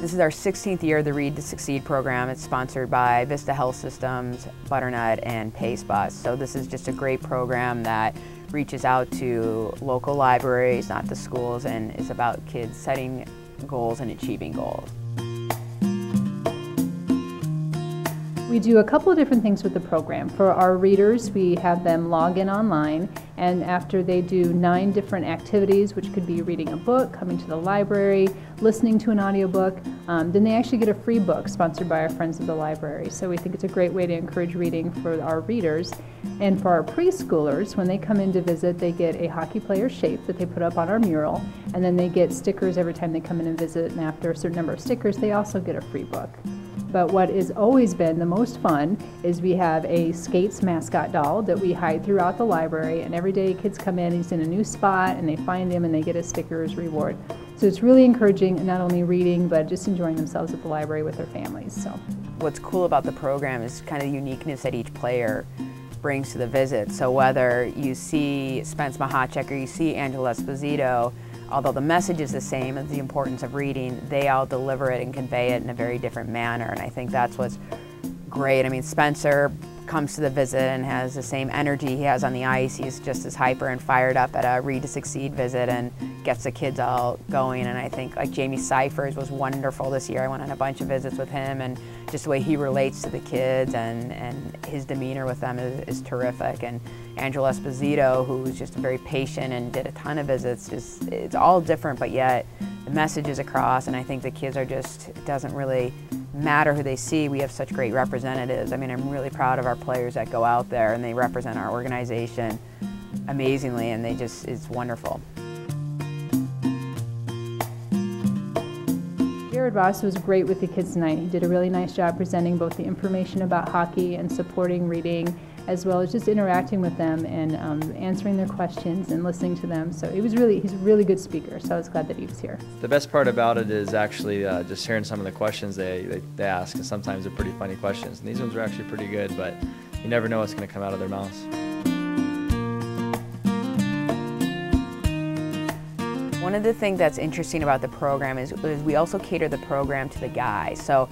This is our 16th year of the Read to Succeed program. It's sponsored by Vista Health Systems, Butternut, and PaceBus. So this is just a great program that reaches out to local libraries, not the schools, and is about kids setting goals and achieving goals. We do a couple of different things with the program. For our readers, we have them log in online, and after they do 9 different activities, which could be reading a book, coming to the library, listening to an audiobook, then they actually get a free book sponsored by our friends at the library. So we think it's a great way to encourage reading for our readers. And for our preschoolers, when they come in to visit, they get a hockey player shape that they put up on our mural, and then they get stickers every time they come in and visit, and after a certain number of stickers, they also get a free book. But what has always been the most fun is we have a Skates mascot doll that we hide throughout the library, and every day kids come in, he's in a new spot, and they find him and they get a sticker as reward. So it's really encouraging not only reading, but just enjoying themselves at the library with their families. So what's cool about the program is kind of the uniqueness that each player brings to the visit. So whether you see Spence Mahacek or you see Angela Esposito, although the message is the same of the importance of reading, they all deliver it and convey it in a very different manner, and I think that's what's great. I mean, Spencer comes to the visit and has the same energy he has on the ice. He's just as hyper and fired up at a Read to Succeed visit and gets the kids all going, and I think like Jamie Cyphers was wonderful this year. I went on a bunch of visits with him, and just the way he relates to the kids and his demeanor with them is terrific. And Angela Esposito, who's just very patient and did a ton of visits, it's all different, but yet the message is across, and I think the kids are just, it doesn't really matter who they see. We have such great representatives. I mean, I'm really proud of our players that go out there and they represent our organization amazingly, and it's wonderful. Jared Ross was great with the kids tonight. He did a really nice job presenting both the information about hockey and supporting reading, as well as just interacting with them and answering their questions and listening to them. So he's a really good speaker, so I was glad that he was here. The best part about it is actually just hearing some of the questions they ask, and sometimes they're pretty funny questions. And these ones are actually pretty good, but you never know what's going to come out of their mouths. One of the things that's interesting about the program is we also cater the program to the guys. So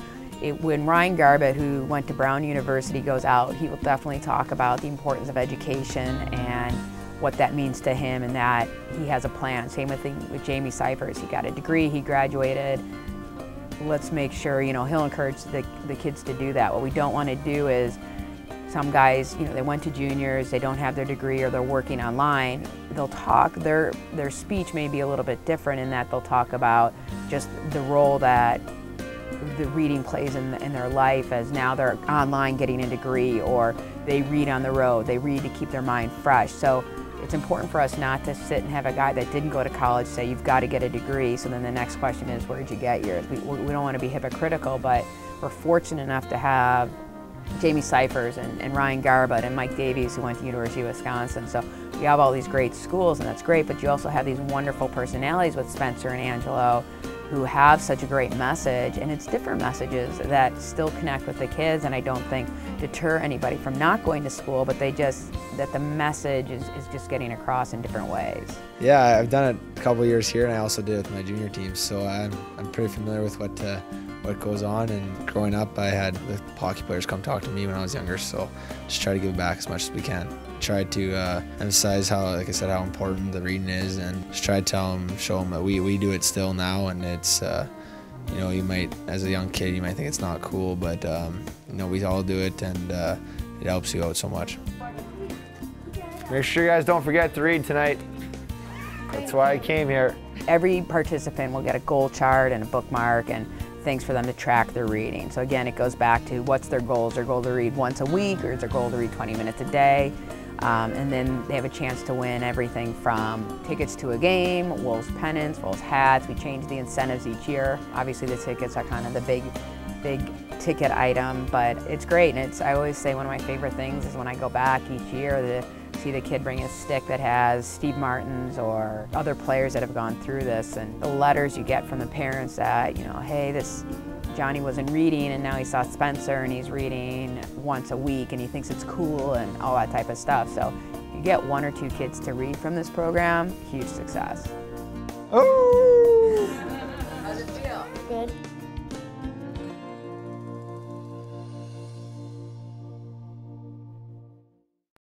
when Ryan Garbutt, who went to Brown University, goes out, he will definitely talk about the importance of education and what that means to him, and that he has a plan. Same thing with Jamie Cyphers. He got a degree, he graduated. Let's make sure, he'll encourage the kids to do that. What we don't want to do is some guys, they went to juniors, they don't have their degree, or they're working online. They'll talk, their speech may be a little bit different in that they'll talk about just the role that the reading plays in their life, as now they're online getting a degree, or they read on the road, they read to keep their mind fresh. So it's important for us not to sit and have a guy that didn't go to college say, you've got to get a degree, so then the next question is, where did you get yours? We don't want to be hypocritical, but we're fortunate enough to have Jamie Cyphers and Ryan Garbutt and Mike Davies, who went to University of Wisconsin. So you have all these great schools, and that's great, but you also have these wonderful personalities with Spencer and Angelo who have such a great message, and it's different messages that still connect with the kids, and I don't think deter anybody from not going to school, but that the message is just getting across in different ways. Yeah, I've done it a couple of years here, and I also did it with my junior teams, so I'm pretty familiar with what goes on. And growing up, I had the hockey players come talk to me when I was younger, so just try to give back as much as we can. Try to emphasize how, like I said, how important the reading is, and just try to show them that we do it still now, and it's you might, as a young kid, you might think it's not cool, but we all do it, and it helps you out so much. Make sure you guys don't forget to read tonight. That's why I came here. Every participant will get a goal chart and a bookmark and things for them to track their reading. So again, it goes back to what's their goals. Their goal to read once a week, or is their goal to read 20 minutes a day? And then they have a chance to win everything from tickets to a game, Wolves pennants, Wolves hats. We change the incentives each year. Obviously the tickets are kind of the big ticket item, but it's great. And I always say one of my favorite things is when I go back each year to see the kid bring a stick that has Steve Martin's or other players that have gone through this, and the letters you get from the parents that, hey, Johnny wasn't reading and now he saw Spencer and he's reading once a week and he thinks it's cool and all that type of stuff. So you get 1 or 2 kids to read from this program, huge success. Oh! How's it feel? Good.